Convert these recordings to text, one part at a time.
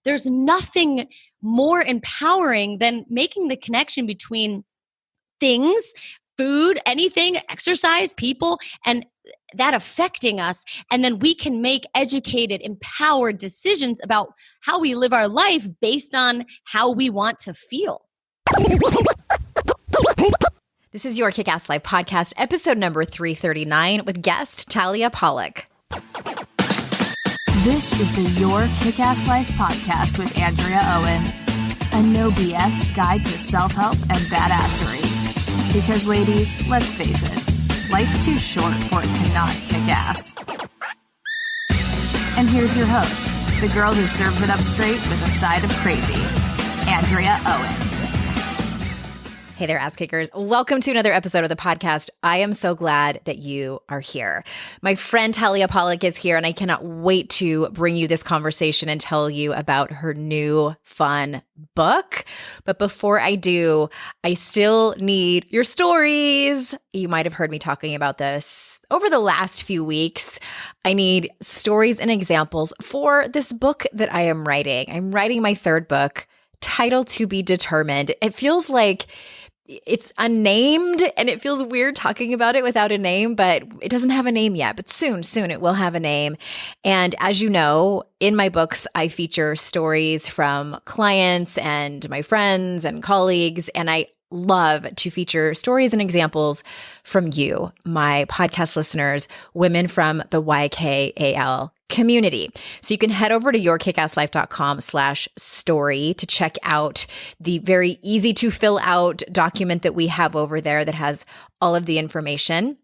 there's nothing more empowering than making the connection between things, food, anything, exercise, people, and that affecting us. And then we can make educated, empowered decisions about how we live our life based on how we want to feel. This is your Kick-Ass Life podcast, episode number 339 with guest Talia Pollock. This is the Your Kick-Ass Life podcast with Andrea Owen, a no BS guide to self-help and badassery. Because ladies, let's face it, life's too short for it to not kick ass. And here's your host, the girl who serves it up straight with a side of crazy, Andrea Owen. Hey there, ass kickers. Welcome to another episode of the podcast. I am so glad that you are here. My friend Talia Pollock is here, and I cannot wait to bring you this conversation and tell you about her new fun book. But before I do, I still need your stories. You might have heard me talking about this over the last few weeks. I need stories and examples for this book that I am writing. I'm writing my third book, title to be determined. It feels like it's unnamed and it feels weird talking about it without a name, but it doesn't have a name yet. But soon it will have a name. And as you know, in my books, I feature stories from clients and my friends and colleagues, and I love to feature stories and examples from you, my podcast listeners, women from the YKAL community. So you can head over to yourkickasslife.com/story to check out the very easy to fill out document that we have over there that has all of the information.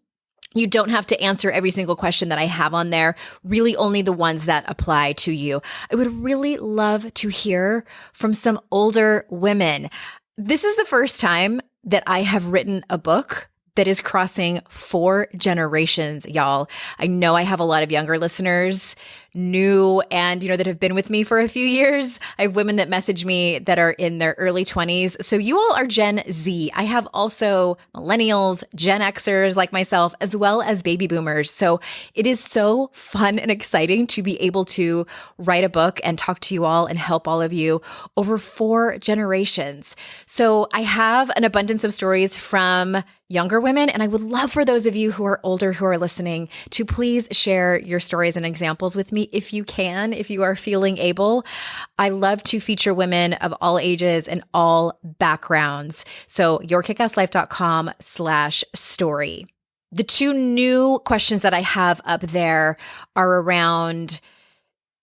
You don't have to answer every single question that I have on there, really only the ones that apply to you. I would really love to hear from some older women. This is the first time that I have written a book that is crossing 4 generations, y'all. I know I have a lot of younger listeners, new and, that have been with me for a few years. I have women that message me that are in their early 20s. So you all are Gen Z. I have also millennials, Gen Xers like myself, as well as baby boomers. So it is so fun and exciting to be able to write a book and talk to you all and help all of you over 4 generations. So I have an abundance of stories from younger women, and I would love for those of you who are older who are listening to please share your stories and examples with me if you can, if you are feeling able. I love to feature women of all ages and all backgrounds. So yourkickasslife.com/story. The 2 new questions that I have up there are around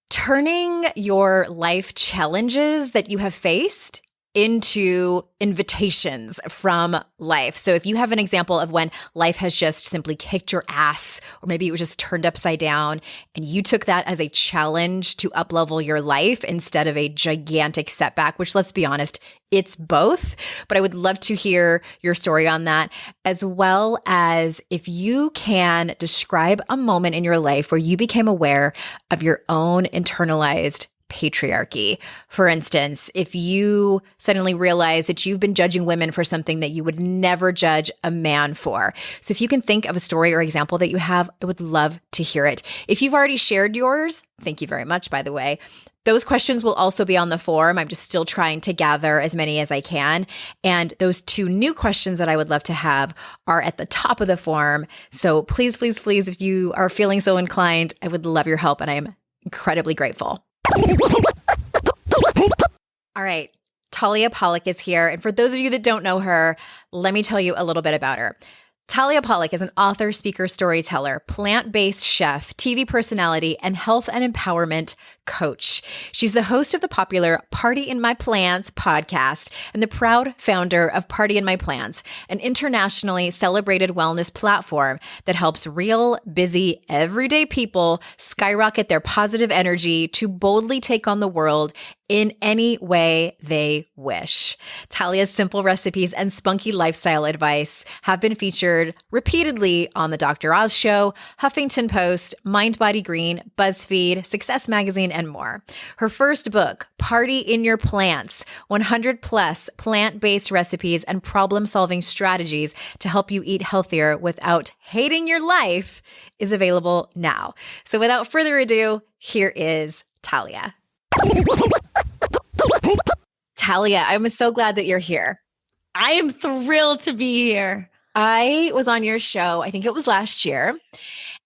turning your life challenges that you have faced into invitations from life. So if you have an example of when life has just simply kicked your ass, or maybe it was just turned upside down, and you took that as a challenge to uplevel your life instead of a gigantic setback, which, let's be honest, it's both. But I would love to hear your story on that, as well as if you can describe a moment in your life where you became aware of your own internalized patriarchy. For instance, if you suddenly realize that you've been judging women for something that you would never judge a man for. So if you can think of a story or example that you have, I would love to hear it. If you've already shared yours, thank you very much, by the way. Those questions will also be on the form. I'm just still trying to gather as many as I can. And those 2 new questions that I would love to have are at the top of the form. So please, please, please, if you are feeling so inclined, I would love your help, and I am incredibly grateful. All right, Talia Pollock is here. And for those of you that don't know her, let me tell you a little bit about her. Talia Pollock is an author, speaker, storyteller, plant-based chef, TV personality, and health and empowerment coach. She's the host of the popular Party in My Plants podcast and the proud founder of Party in My Plants, an internationally celebrated wellness platform that helps real, busy, everyday people skyrocket their positive energy to boldly take on the world in any way they wish. Talia's simple recipes and spunky lifestyle advice have been featured repeatedly on The Dr. Oz Show, Huffington Post, Mind Body Green, BuzzFeed, Success Magazine, and more. Her first book, Party in Your Plants, 100 plus plant-based recipes and problem-solving strategies to help you eat healthier without hating your life, is available now. So without further ado, here is Talia. Talia, I'm so glad that you're here. I am thrilled to be here. I was on your show, I think it was last year.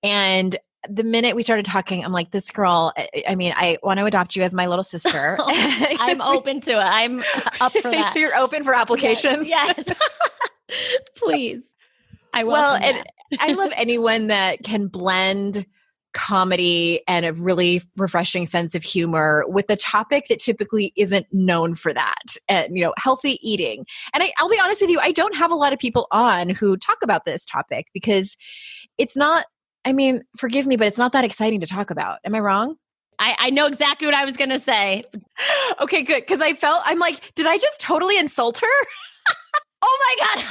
And the minute we started talking, I'm like, this girl, I mean, I want to adopt you as my little sister. I'm open to it. I'm up for that. You're open for applications? Yes. Please. I welcome that. I love anyone that can blend comedy and a really refreshing sense of humor with a topic that typically isn't known for that. And, healthy eating. And I'll be honest with you, I don't have a lot of people on who talk about this topic because it's not, forgive me, but it's not that exciting to talk about. Am I wrong? I know exactly what I was going to say. Okay, good. Because I'm like, did I just totally insult her? Oh my God.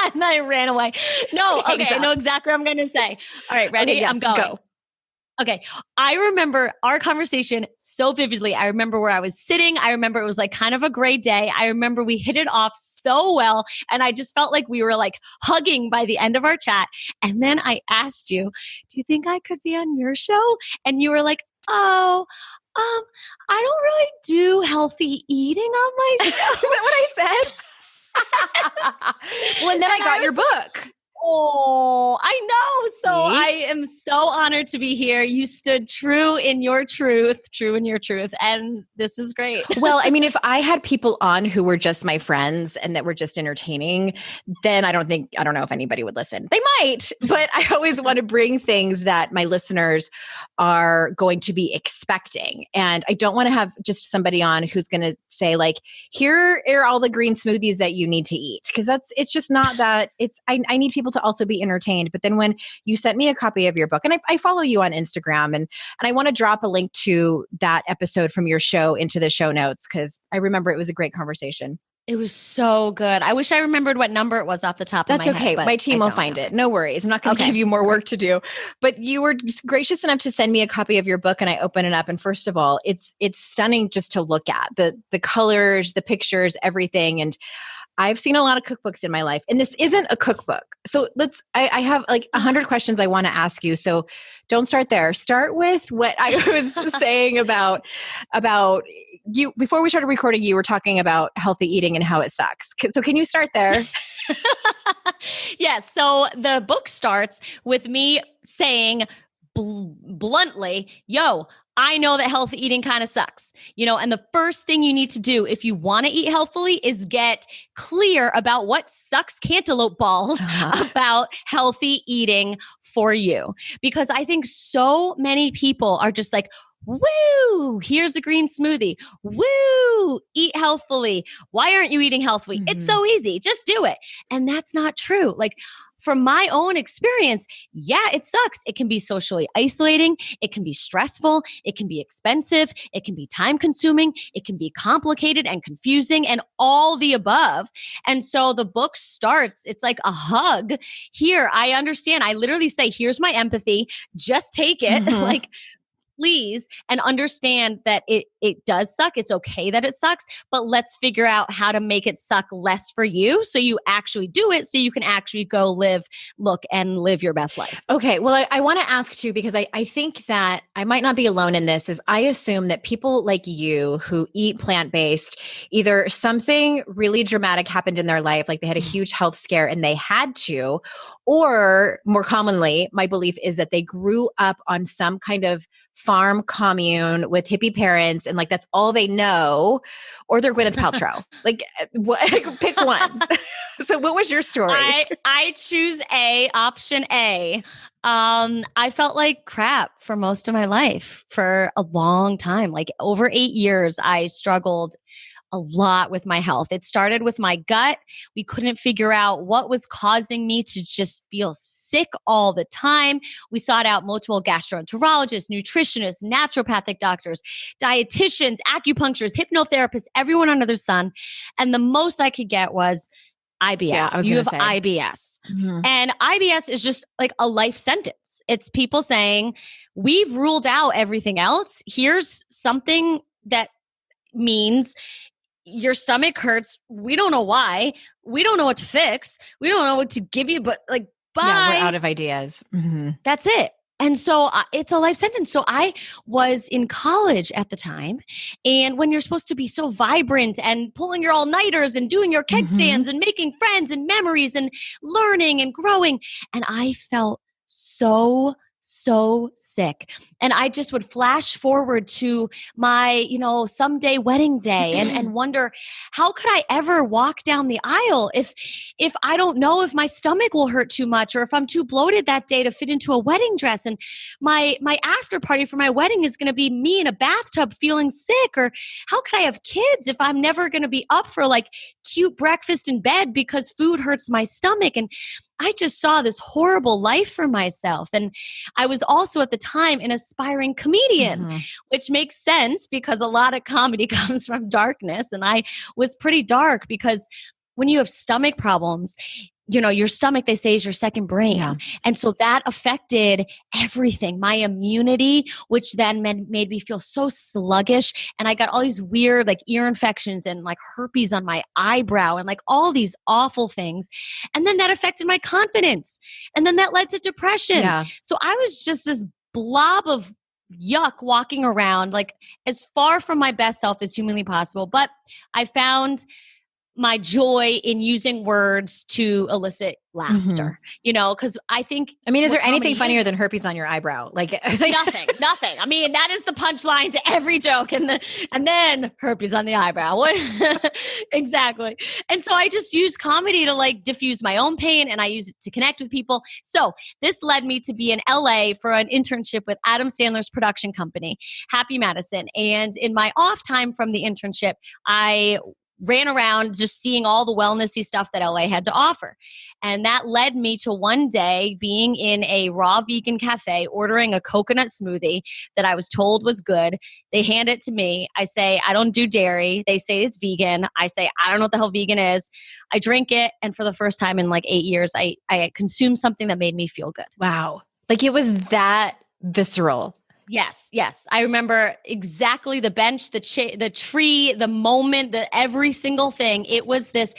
And then I ran away. No, okay, I know exactly what I'm going to say. All right, ready? Okay, yes, I'm going. Go. Okay. I remember our conversation so vividly. I remember where I was sitting. I remember it was like kind of a great day. I remember we hit it off so well. And I just felt like we were like hugging by the end of our chat. And then I asked you, do you think I could be on your show? And you were like, oh, I don't really do healthy eating on my show. Is that what I said? Well, and then I got your book. Oh, I know. So I am so honored to be here. You stood true in your truth. And this is great. Well, if I had people on who were just my friends and that were just entertaining, then I don't know if anybody would listen. They might, but I always want to bring things that my listeners are going to be expecting. And I don't want to have just somebody on who's going to say like, here are all the green smoothies that you need to eat. Because it's just not that. I need people to also be entertained. But then when you sent me a copy of your book, and I follow you on Instagram, and I want to drop a link to that episode from your show into the show notes because I remember it was a great conversation. It was so good. I wish I remembered what number it was off the top of my head. That's okay. My team will find it. No worries. I'm not going to give you more work to do. But you were gracious enough to send me a copy of your book, and I open it up. And first of all, it's stunning just to look at the colors, the pictures, everything. And I've seen a lot of cookbooks in my life, and this isn't a cookbook. So I have like 100 questions I want to ask you. So don't start there. Start with what I was saying about you. Before we started recording, you were talking about healthy eating and how it sucks. So can you start there? Yes. So the book starts with me saying bluntly, yo, I know that healthy eating kind of sucks, and the first thing you need to do if you want to eat healthfully is get clear about what sucks cantaloupe balls about healthy eating for you. Because I think so many people are just like, woo, here's a green smoothie. Woo, eat healthfully. Why aren't you eating healthily? Mm-hmm. It's so easy. Just do it. And that's not true. Like, from my own experience, yeah, it sucks. It can be socially isolating. It can be stressful. It can be expensive. It can be time consuming. It can be complicated and confusing and all the above. And so the book starts, it's like a hug. Here, I understand. I literally say, here's my empathy. Just take it. Mm-hmm. Please, and understand that it does suck. It's okay that it sucks, but let's figure out how to make it suck less for you so you actually do it so you can actually go live your best life. Okay. Well, I want to ask too, because I think that I might not be alone in this, is I assume that people like you who eat plant-based, either something really dramatic happened in their life, like they had a huge health scare and they had to, or more commonly, my belief is that they grew up on some kind of farm commune with hippie parents and like that's all they know, or they're Gwyneth Paltrow. Pick one. So what was your story? I choose option A. I felt like crap for most of my life for a long time. Like over 8 years, I struggled a lot with my health. It started with my gut. We couldn't figure out what was causing me to just feel sick all the time. We sought out multiple gastroenterologists, nutritionists, naturopathic doctors, dietitians, acupuncturists, hypnotherapists, everyone under the sun. And the most I could get was IBS. Yeah, you have IBS. Mm-hmm. And IBS is just like a life sentence. It's people saying, we've ruled out everything else. Here's something that means your stomach hurts. We don't know why. We don't know what to fix. We don't know what to give you, but like, bye. Yeah, we're out of ideas. Mm-hmm. That's it. And so it's a life sentence. So I was in college at the time. And when you're supposed to be so vibrant and pulling your all-nighters and doing your keg stands and making friends and memories and learning and growing. And I felt so sick. And I just would flash forward to my, someday wedding day and wonder, how could I ever walk down the aisle if I don't know if my stomach will hurt too much or if I'm too bloated that day to fit into a wedding dress, and my after party for my wedding is going to be me in a bathtub feeling sick, or how could I have kids if I'm never going to be up for like cute breakfast in bed because food hurts my stomach? And I just saw this horrible life for myself. And I was also at the time an aspiring comedian, which makes sense because a lot of comedy comes from darkness. And I was pretty dark because when you have stomach problems, your stomach, they say, is your second brain. Yeah. And so that affected everything, my immunity, which then made me feel so sluggish. And I got all these weird like ear infections and like herpes on my eyebrow and like all these awful things. And then that affected my confidence. And then that led to depression. Yeah. So I was just this blob of yuck walking around like as far from my best self as humanly possible. But I found my joy in using words to elicit laughter, because I think... is there anything funnier than herpes on your eyebrow? Like nothing. That is the punchline to every joke. And then herpes on the eyebrow. What? Exactly. And so I just use comedy to like diffuse my own pain, and I use it to connect with people. So this led me to be in LA for an internship with Adam Sandler's production company, Happy Madison. And in my off time from the internship, I ran around just seeing all the wellnessy stuff that LA had to offer. And that led me to one day being in a raw vegan cafe, ordering a coconut smoothie that I was told was good. They hand it to me. I say, I don't do dairy. They say it's vegan. I say, I don't know what the hell vegan is. I drink it. And for the first time in like 8 years, I consumed something that made me feel good. Wow. Like it was that visceral. Yes. I remember exactly the bench, the tree, the moment, every single thing. It was this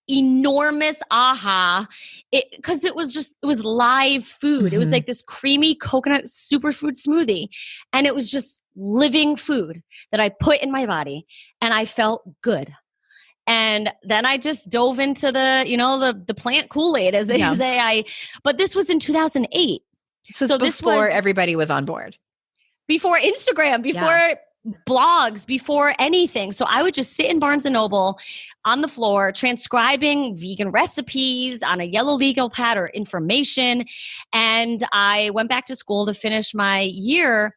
enormous aha, because it was live food. It was like this creamy coconut superfood smoothie, and it was just living food that I put in my body, and I felt good. And then I just dove into the plant Kool-Aid, as they say. But this was in 2008. So before everybody was on board. Before Instagram, before blogs, before anything. So I would just sit in Barnes & Noble on the floor, transcribing vegan recipes on a yellow legal pad or information. And I went back to school to finish my year.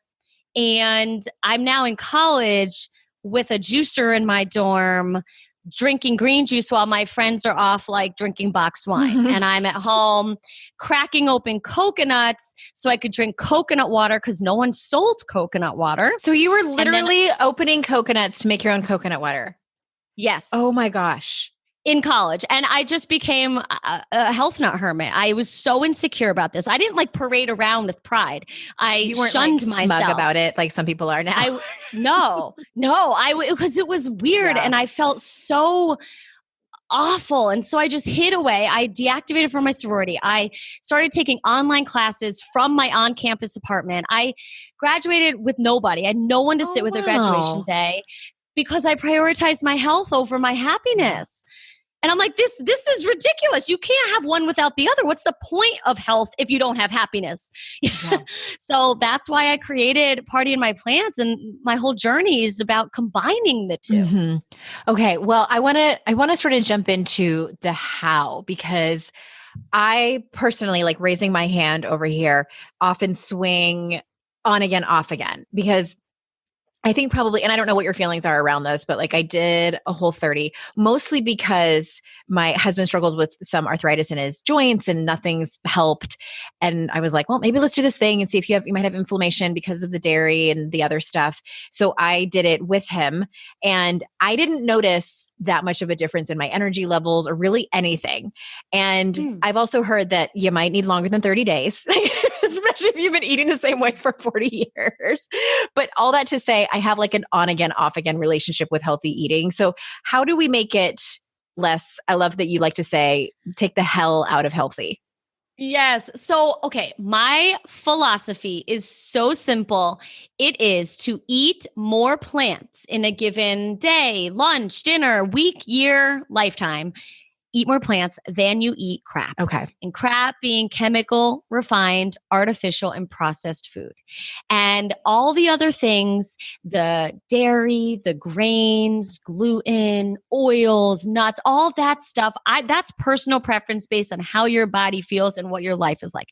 And I'm now in college with a juicer in my dorm, drinking green juice while my friends are off like drinking boxed wine. And I'm at home cracking open coconuts so I could drink coconut water because no one sold coconut water. So you were literally opening coconuts to make your own coconut water? Yes. Oh my gosh. In college. And I just became a health nut hermit. I was so insecure about this. I didn't like parade around with pride. You weren't shunned like myself. Smug about it like some people are now. No, because it was weird and I felt so awful. And so I just hid away. I deactivated from my sorority. I started taking online classes from my on-campus apartment. I graduated with nobody. I had no one to sit with at graduation day because I prioritized my health over my happiness. And I'm like, this is ridiculous. You can't have one without the other. What's the point of health if you don't have happiness? Yeah. So that's why I created Party in My Plants, and my whole journey is about combining the two. Okay. Well, I want to sort of jump into the how, because I personally, like raising my hand over here, often swing on again, off again, because I think probably, and I don't know what your feelings are around this, but like I did a Whole30, mostly because my husband struggles with some arthritis in his joints and nothing's helped. And I was like, well, maybe let's do this thing and see if you might have inflammation because of the dairy and the other stuff. So I did it with him, and I didn't notice that much of a difference in my energy levels or really anything. And I've also heard that you might need longer than 30 days, especially if you've been eating the same way for 40 years. But all that to say, I have like an on again, off again relationship with healthy eating. So how do we make it less? I love that you like to say, take the hell out of healthy. Yes. So, okay, my philosophy is so simple. It is to eat more plants in a given day, lunch, dinner, week, year, lifetime. Eat more plants than you eat crap. Okay. And crap being chemical, refined, artificial, and processed food. And all the other things, the dairy, the grains, gluten, oils, nuts, all of that stuff, that's personal preference based on how your body feels and what your life is like.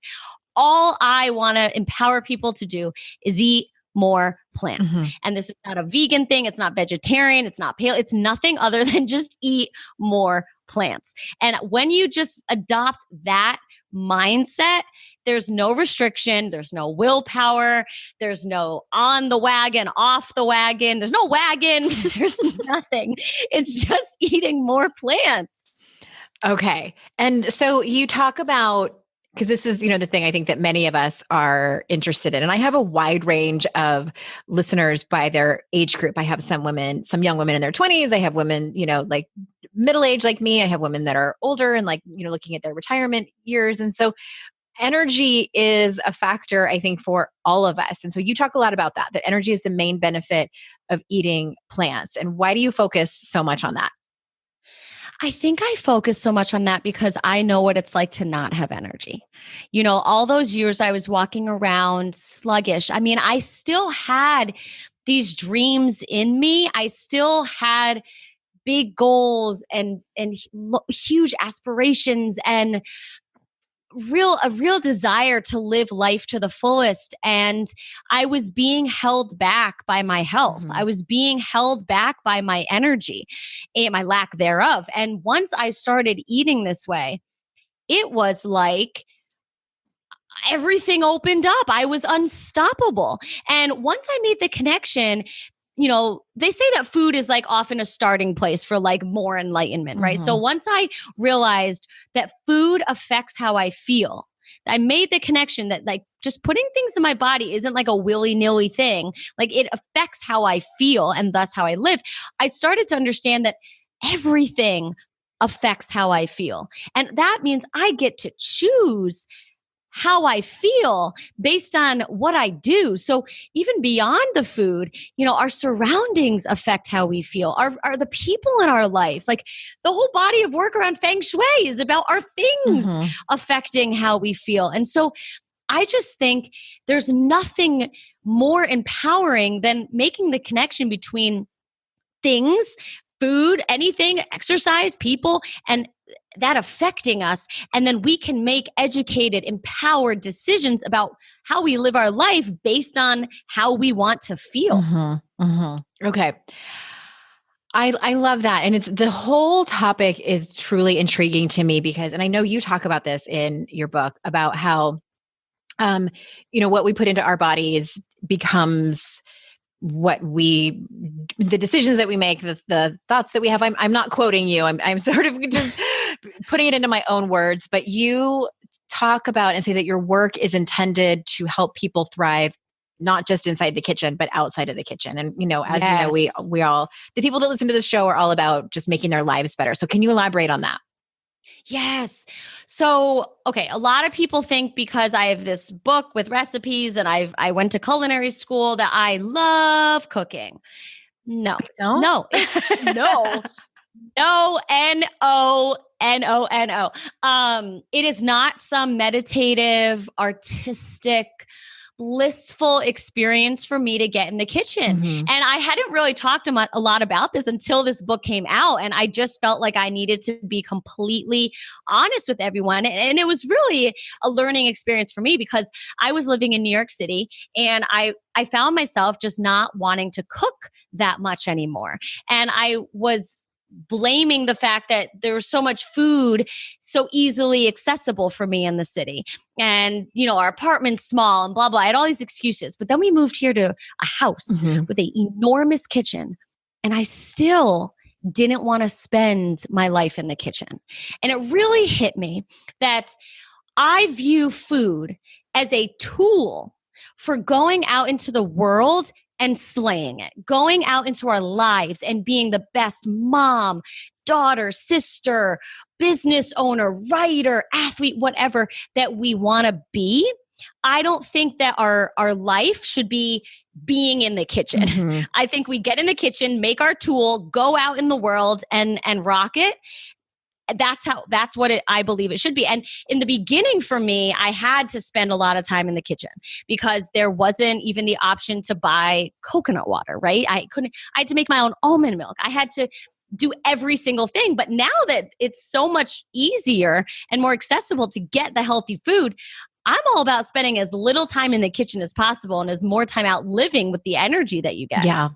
All I want to empower people to do is eat more plants. Mm-hmm. And this is not a vegan thing. It's not vegetarian. It's not paleo. It's nothing other than just eat more plants. And when you just adopt that mindset, there's no restriction. There's no willpower. There's no on the wagon, off the wagon. There's no wagon. There's nothing. It's just eating more plants. Okay. And so you talk about, because this is, the thing I think that many of us are interested in. And I have a wide range of listeners by their age group. I have some young women in their 20s. I have women, like middle-aged like me. I have women that are older and like, looking at their retirement years. And so energy is a factor, I think, for all of us. And so you talk a lot about that energy is the main benefit of eating plants. And why do you focus so much on that? I think I focus so much on that because I know what it's like to not have energy. All those years I was walking around sluggish. I mean, I still had these dreams in me. I still had big goals and huge aspirations and a real desire to live life to the fullest. And I was being held back by my health. Mm-hmm. I was being held back by my energy and my lack thereof. And once I started eating this way, it was like everything opened up. I was unstoppable. And once I made the connection, they say that food is like often a starting place for like more enlightenment, right? Mm-hmm. So once I realized that food affects how I feel, I made the connection that like just putting things in my body isn't like a willy-nilly thing. Like it affects how I feel and thus how I live. I started to understand that everything affects how I feel. And that means I get to choose how I feel based on what I do. So even beyond the food, our surroundings affect how we feel. Are the people in our life, like the whole body of work around Feng Shui is about our things Mm-hmm. affecting how we feel. And so I just think there's nothing more empowering than making the connection between things, food, anything, exercise, people, and that affecting us. And then we can make educated, empowered decisions about how we live our life based on how we want to feel. Mm-hmm. Mm-hmm. Okay. I love that. And the whole topic is truly intriguing to me because, and I know you talk about this in your book about how, what we put into our bodies becomes the decisions that we make, the thoughts that we have. I'm not quoting you. I'm sort of just putting it into my own words, but you talk about and say that your work is intended to help people thrive, not just inside the kitchen, but outside of the kitchen. And, as you know, we all, the people that listen to this show are all about just making their lives better. So can you elaborate on that? Yes. So, okay, a lot of people think because I have this book with recipes and I went to culinary school that I love cooking. No. No. No. No, N-O-N-O-N-O. It is not some meditative, artistic, blissful experience for me to get in the kitchen. Mm-hmm. And I hadn't really talked a lot about this until this book came out. And I just felt like I needed to be completely honest with everyone. And it was really a learning experience for me because I was living in New York City and I found myself just not wanting to cook that much anymore. And I was blaming the fact that there was so much food so easily accessible for me in the city. And, our apartment's small and blah, blah. I had all these excuses. But then we moved here to a house Mm-hmm. with an enormous kitchen. And I still didn't want to spend my life in the kitchen. And it really hit me that I view food as a tool for going out into the world and slaying it, going out into our lives and being the best mom, daughter, sister, business owner, writer, athlete, whatever that we want to be, I don't think that our life should be being in the kitchen. Mhm. I think we get in the kitchen, make our tool, go out in the world and rock it. That's what I believe it should be. And in the beginning for me, I had to spend a lot of time in the kitchen because there wasn't even the option to buy coconut water, right? I had to make my own almond milk. I had to do every single thing. But now that it's so much easier and more accessible to get the healthy food, I'm all about spending as little time in the kitchen as possible and as more time out living with the energy that you get. Yeah.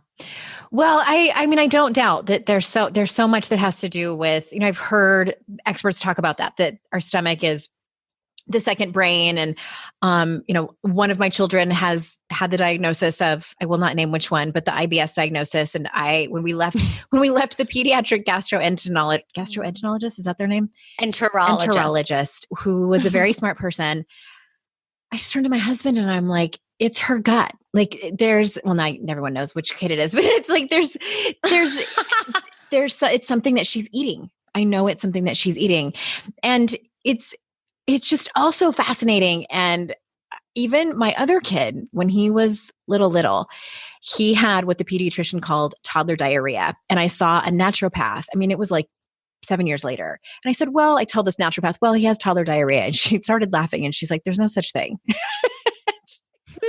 Well, I mean, I don't doubt that there's so much that has to do with, I've heard experts talk about that our stomach is the second brain. And, one of my children has had the diagnosis of, I will not name which one, but the IBS diagnosis. And when we left the pediatric gastroenterologist, is that their name? Enterologist, who was a very smart person. I just turned to my husband and I'm like, it's her gut. Like now everyone knows which kid it is, but it's like, it's something that she's eating. I know it's something that she's eating. And it's just also fascinating. And even my other kid, when he was little, he had what the pediatrician called toddler diarrhea. And I saw a naturopath. I mean, it was like 7 years later. And I said, well, I told this naturopath, well, he has toddler diarrhea. And she started laughing and she's like, there's no such thing.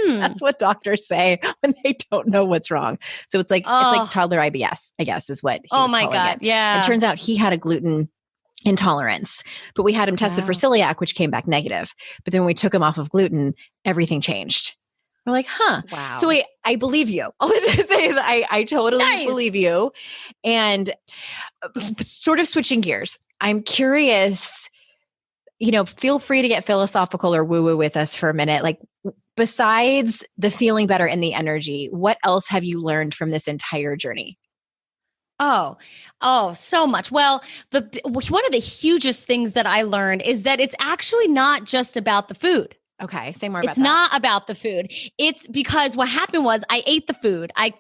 That's what doctors say when they don't know what's wrong. So it's like toddler IBS, I guess, is what he was calling it. Yeah. And it turns out he had a gluten intolerance, but we had him tested for celiac, which came back negative. But then when we took him off of gluten, everything changed. We're like, huh. Wow. So I believe you. All I have to say is I totally believe you. And sort of switching gears, I'm curious, feel free to get philosophical or woo-woo with us for a minute. Like, besides the feeling better and the energy, what else have you learned from this entire journey? Oh, so much. Well, one of the hugest things that I learned is that it's actually not just about the food. Okay. Say more about that. It's not about the food. It's because what happened was I ate the food. I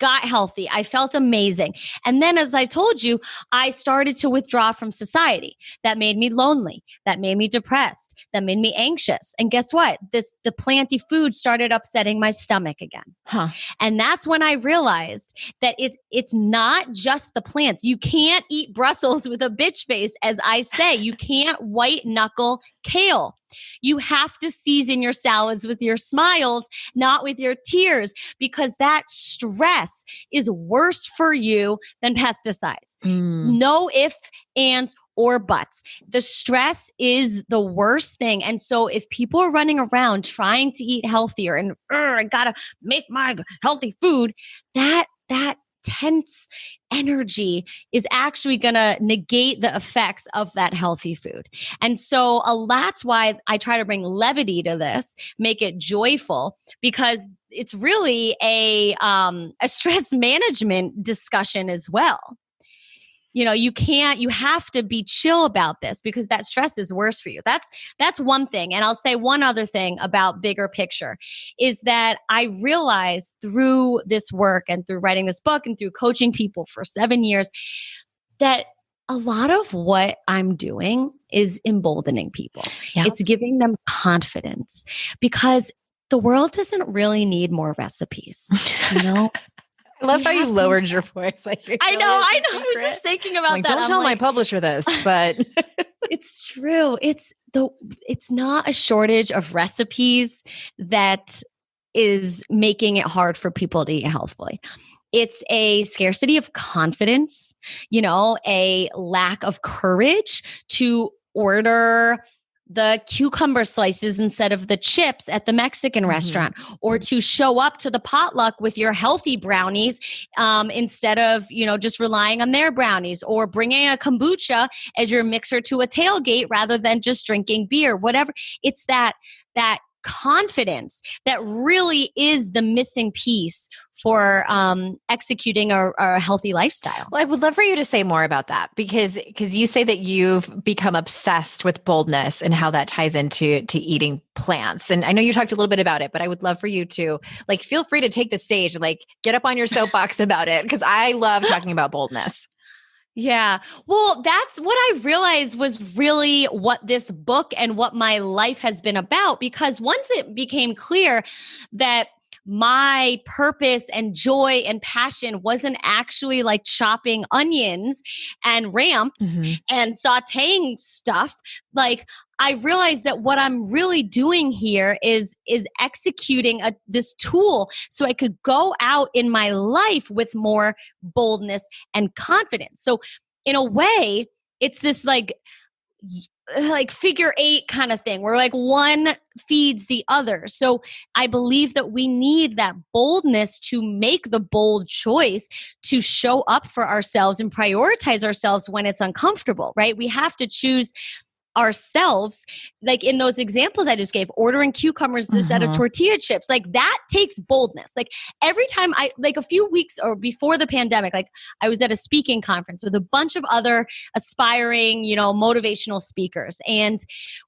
got healthy. I felt amazing. And then, as I told you, I started to withdraw from society. That made me lonely. That made me depressed. That made me anxious. And guess what? The planty food started upsetting my stomach again. Huh. And that's when I realized that it's not just the plants. You can't eat Brussels with a bitch face, as I say. You can't white knuckle kale. You have to season your salads with your smiles, not with your tears, because that stress is worse for you than pesticides. No ifs, ands, or buts. The stress is the worst thing. And so if people are running around trying to eat healthier and I gotta make my healthy food, that tense energy is actually going to negate the effects of that healthy food. And so that's why I try to bring levity to this, make it joyful, because it's really a stress management discussion as well. You have to be chill about this because that stress is worse for you. That's one thing. And I'll say one other thing about bigger picture is that I realized through this work and through writing this book and through coaching people for 7 years that a lot of what I'm doing is emboldening people. Yeah. It's giving them confidence because the world doesn't really need more recipes, I love how you lowered your voice. I know. I was just thinking about that. Don't tell my publisher this, but it's true. It's not a shortage of recipes that is making it hard for people to eat healthfully. It's a scarcity of confidence, a lack of courage to order the cucumber slices instead of the chips at the Mexican restaurant, or to show up to the potluck with your healthy brownies instead of, just relying on their brownies, or bringing a kombucha as your mixer to a tailgate rather than just drinking beer, whatever. It's that confidence that really is the missing piece for executing a healthy lifestyle. Well, I would love for you to say more about that because you say that you've become obsessed with boldness and how that ties into eating plants. And I know you talked a little bit about it, but I would love for you to feel free to take the stage, get up on your soapbox about it because I love talking about boldness. Yeah. Well, that's what I realized was really what this book and what my life has been about. Because once it became clear that my purpose and joy and passion wasn't actually like chopping onions and ramps and sauteing stuff, like I realized that what I'm really doing here is executing this tool so I could go out in my life with more boldness and confidence. So in a way, it's this like figure eight kind of thing where like one feeds the other. So I believe that we need that boldness to make the bold choice to show up for ourselves and prioritize ourselves when it's uncomfortable, right? We have to choose ourselves, like in those examples I just gave, ordering cucumbers instead of tortilla chips, like that takes boldness. Like every time like a few weeks or before the pandemic, like I was at a speaking conference with a bunch of other aspiring, motivational speakers. And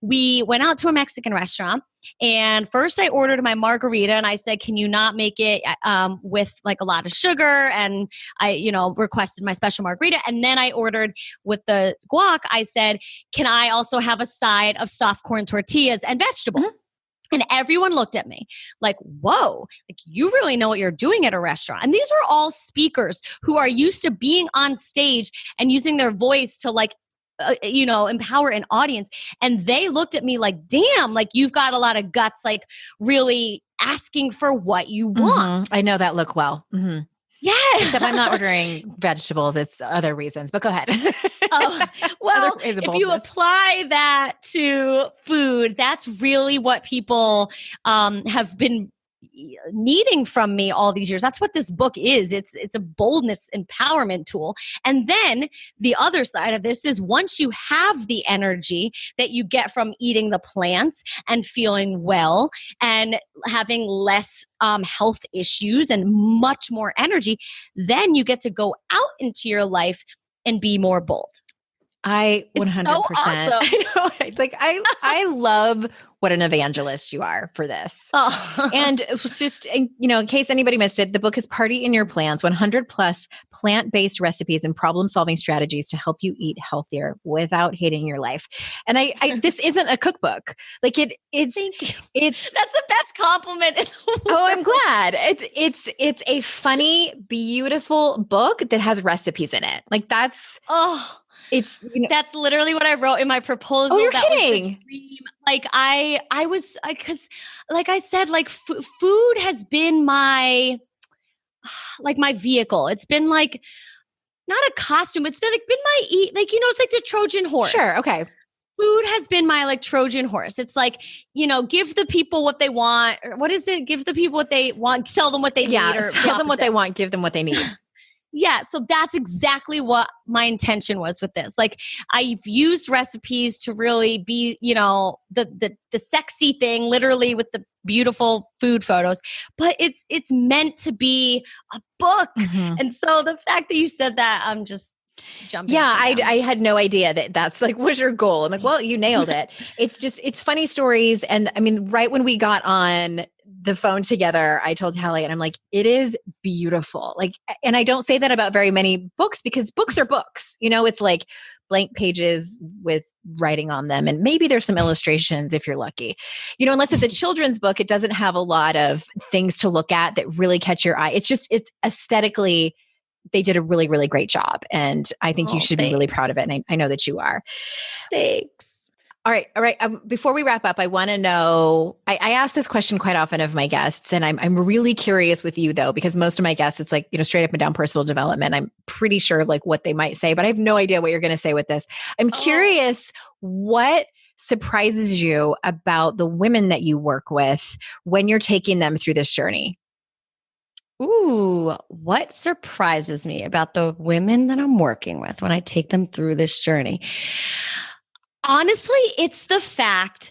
we went out to a Mexican restaurant. And first I ordered my margarita and I said, can you not make it with like a lot of sugar? And I, requested my special margarita. And then I ordered with the guac, I said, can I also have a side of soft corn tortillas and vegetables? And everyone looked at me like, whoa, like you really know what you're doing at a restaurant. And these are all speakers who are used to being on stage and using their voice to like, empower an audience. And they looked at me like, damn, like you've got a lot of guts, like really asking for what you want. I know that look well. Yeah. Except I'm not ordering vegetables. It's other reasons, but go ahead. Well, if you apply that to food, that's really what people have been needing from me all these years. That's what this book is. It's a boldness empowerment tool. And then the other side of this is once you have the energy that you get from eating the plants and feeling well and having less health issues and much more energy, then you get to go out into your life and be more bold. I 100%. It's so awesome. I know. Like I love what an evangelist you are for this. Oh. And it was just, in case anybody missed it, the book is Party in Your Plans, 100 plus plant-based recipes and problem-solving strategies to help you eat healthier without hating your life. And I this isn't a cookbook. Like it's Thank you. It's that's the best compliment in the world. Oh, I'm glad. It's a funny, beautiful book that has recipes in it. Like that's it's that's literally what I wrote in my proposal. Oh, you're that kidding. Was the dream. Like I was, because like I said, like food has been my vehicle. It's been like, not a costume. It's been my it's like the Trojan horse. Sure. Okay. Food has been my like Trojan horse. It's like, give the people what they want. Or what is it? Give the people what they want, tell them what they need. Or tell them what they want, give them what they need. Yeah. So that's exactly what my intention was with this. Like I've used recipes to really be, the sexy thing, literally with the beautiful food photos, but it's meant to be a book. And so the fact that you said that, I'm just jumping. Yeah. I had no idea that's like, was your goal? I'm like, well, you nailed it. It's funny stories. And I mean, right when we got on the phone together, I told Talia, and I'm like, it is beautiful. Like, and I don't say that about very many books because books are books. It's like blank pages with writing on them. And maybe there's some illustrations if you're lucky. Unless it's a children's book, it doesn't have a lot of things to look at that really catch your eye. It's aesthetically, they did a really, really great job. And I think you should be really proud of it. And I know that you are. Thanks. All right. Before we wrap up, I want to know, I ask this question quite often of my guests, and I'm really curious with you though, because most of my guests, it's like, straight up and down personal development. I'm pretty sure of like what they might say, but I have no idea what you're going to say with this. I'm curious what surprises you about the women that you work with when you're taking them through this journey? Ooh, what surprises me about the women that I'm working with when I take them through this journey? Honestly, it's the fact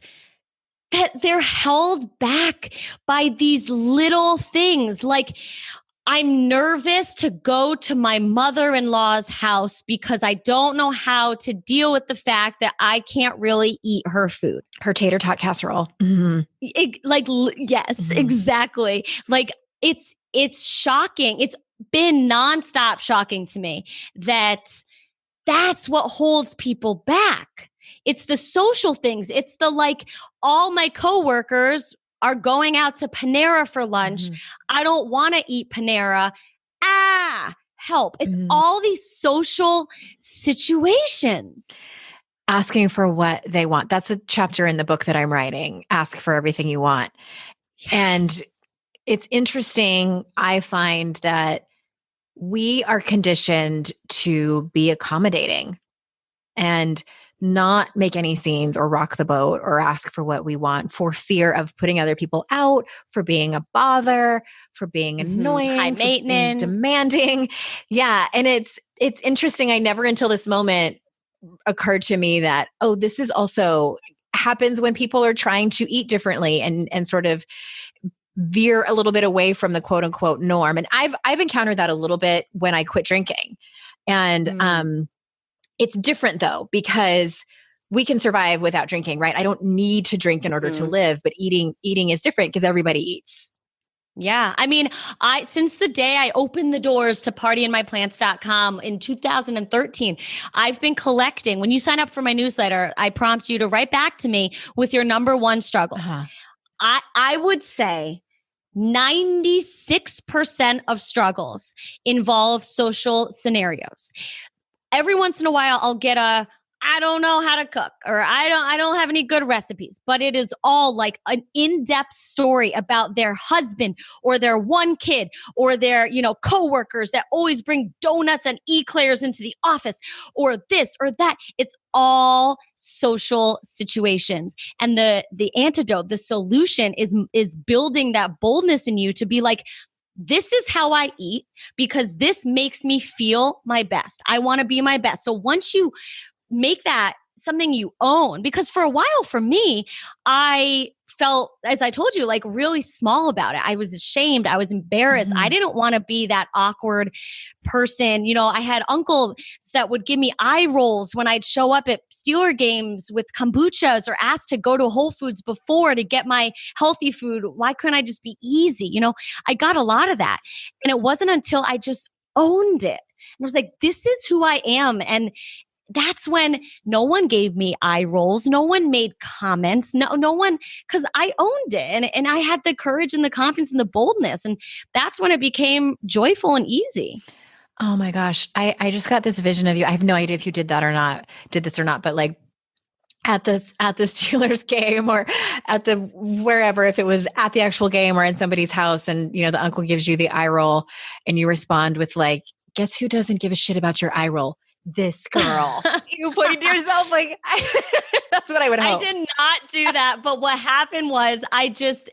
that they're held back by these little things. Like, I'm nervous to go to my mother-in-law's house because I don't know how to deal with the fact that I can't really eat her food. Her tater tot casserole. Yes, exactly. Like, it's shocking. It's been nonstop shocking to me that that's what holds people back. It's the social things. It's the like, all my coworkers are going out to Panera for lunch. I don't want to eat Panera. Help. It's all these social situations. Asking for what they want. That's a chapter in the book that I'm writing. Ask for everything you want. Yes. And it's interesting. I find that we are conditioned to be accommodating and not make any scenes or rock the boat or ask for what we want for fear of putting other people out, for being a bother, for being annoying, high maintenance, demanding. Yeah. And it's interesting. I never until this moment occurred to me that, oh, this is also happens when people are trying to eat differently and sort of veer a little bit away from the quote unquote norm. And I've encountered that a little bit when I quit drinking. And it's different though, because we can survive without drinking, right? I don't need to drink in order to live, but eating is different because everybody eats. Yeah. I mean, since the day I opened the doors to partyinmyplants.com in 2013, I've been collecting. When you sign up for my newsletter, I prompt you to write back to me with your number one struggle. I would say 96% of struggles involve social scenarios. Every once in a while, I'll get I don't know how to cook, or I don't have any good recipes, but it is all like an in-depth story about their husband or their one kid or their, coworkers that always bring donuts and eclairs into the office, or this or that. It's all social situations. And the antidote, the solution is building that boldness in you to be like, this is how I eat because this makes me feel my best. I want to be my best. So once you make that something you own, because for a while for me, I felt, as I told you, like really small about it. I was ashamed. I was embarrassed. I didn't want to be that awkward person. I had uncles that would give me eye rolls when I'd show up at Steeler games with kombuchas or asked to go to Whole Foods before to get my healthy food. Why couldn't I just be easy? I got a lot of that. And it wasn't until I just owned it. And I was like, this is who I am. And that's when no one gave me eye rolls. No one made comments. No one, because I owned it. And I had the courage and the confidence and the boldness. And that's when it became joyful and easy. Oh my gosh. I just got this vision of you. I have no idea if you did this or not, but like at the Steelers game or at the wherever, if it was at the actual game or in somebody's house and, the uncle gives you the eye roll and you respond with like, guess who doesn't give a shit about your eye roll? This girl. You pointed to yourself like, that's what I would hope. I did not do that. But what happened was I just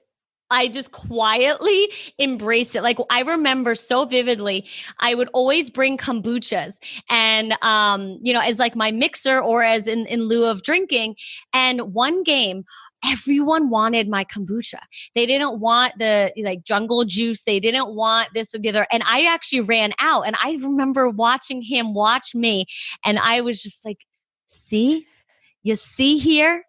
quietly embraced it. Like I remember so vividly, I would always bring kombuchas and, as like my mixer or as in lieu of drinking. And one game, everyone wanted my kombucha. They didn't want the like jungle juice. They didn't want this or the other. And I actually ran out. And I remember watching him watch me. And I was just like, see? You see here?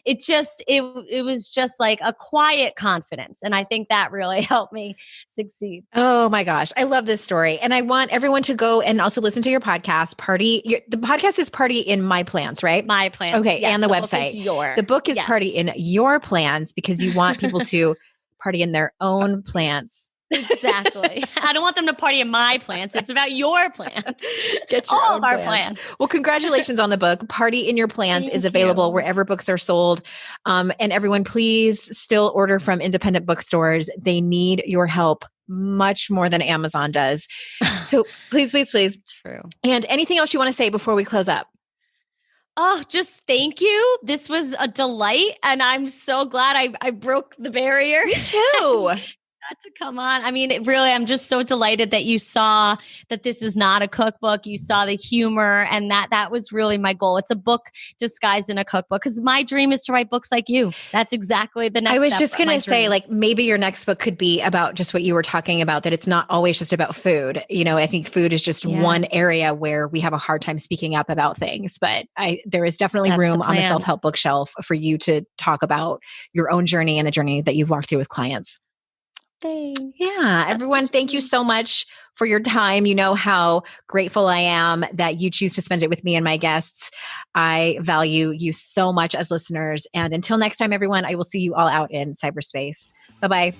It was just like a quiet confidence. And I think that really helped me succeed. Oh my gosh. I love this story. And I want everyone to go and also listen to your podcast, the podcast is Party in My Plants, right? My Plants. Okay. Yes, and the website. The book is Party in Your Plants because you want people to party in their own plants. Exactly. I don't want them to party in my plants. It's about your plants. Get your all own of our plants. Well, congratulations on the book. Party in Your Plants is available wherever books are sold. And everyone, please still order from independent bookstores. They need your help much more than Amazon does. So please, please, please. True. And anything else you want to say before we close up? Oh, just thank you. This was a delight. And I'm so glad I broke the barrier. Me too. To come on. I mean, really, I'm just so delighted that you saw that this is not a cookbook. You saw the humor and that was really my goal. It's a book disguised in a cookbook because my dream is to write books like you. That's exactly the next I was step just going to say, like, maybe your next book could be about just what you were talking about, that it's not always just about food. I think food is just one area where we have a hard time speaking up about things, but there is definitely room on the self-help bookshelf for you to talk about your own journey and the journey that you've walked through with clients. Thanks. Yeah, everyone, thank you so much for your time. You know how grateful I am that you choose to spend it with me and my guests. I value you so much as listeners. And until next time, everyone, I will see you all out in cyberspace. Bye-bye.